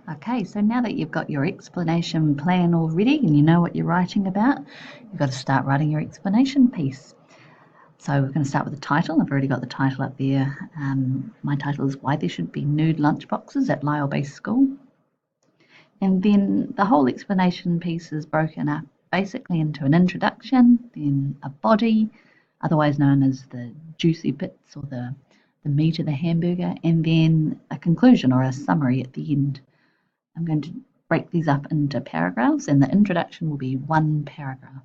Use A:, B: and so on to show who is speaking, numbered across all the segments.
A: Okay, so now that you've got your explanation plan all ready and you know what you're writing about, you've got to start writing your explanation piece. So we're going to start with the title. I've already got the title up there. My title is Why There Should Be Nude Lunchboxes at Lyell Bay School. And then the whole explanation piece is broken up basically into an introduction, then a body, otherwise known as the juicy bits or the meat of the hamburger, and then a conclusion or a summary at the end. I'm going to break these up into paragraphs, and the introduction will be one paragraph.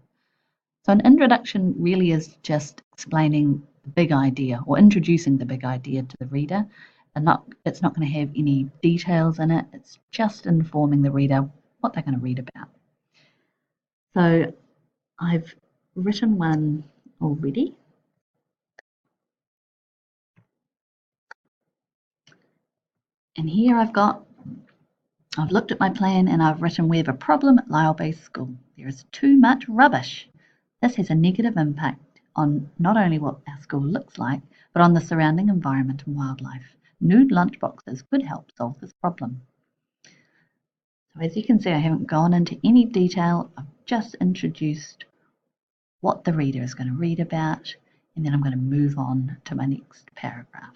A: So an introduction really is just explaining the big idea or introducing the big idea to the reader. And it's not going to have any details in it. It's just informing the reader what they're going to read about. So I've written one already. And here I've looked at my plan and I've written we have a problem at Lyell Bay School. There is too much rubbish. This has a negative impact on not only what our school looks like, but on the surrounding environment and wildlife. Nude lunchboxes could help solve this problem. So as you can see, I haven't gone into any detail. I've just introduced what the reader is going to read about, and then I'm going to move on to my next paragraph.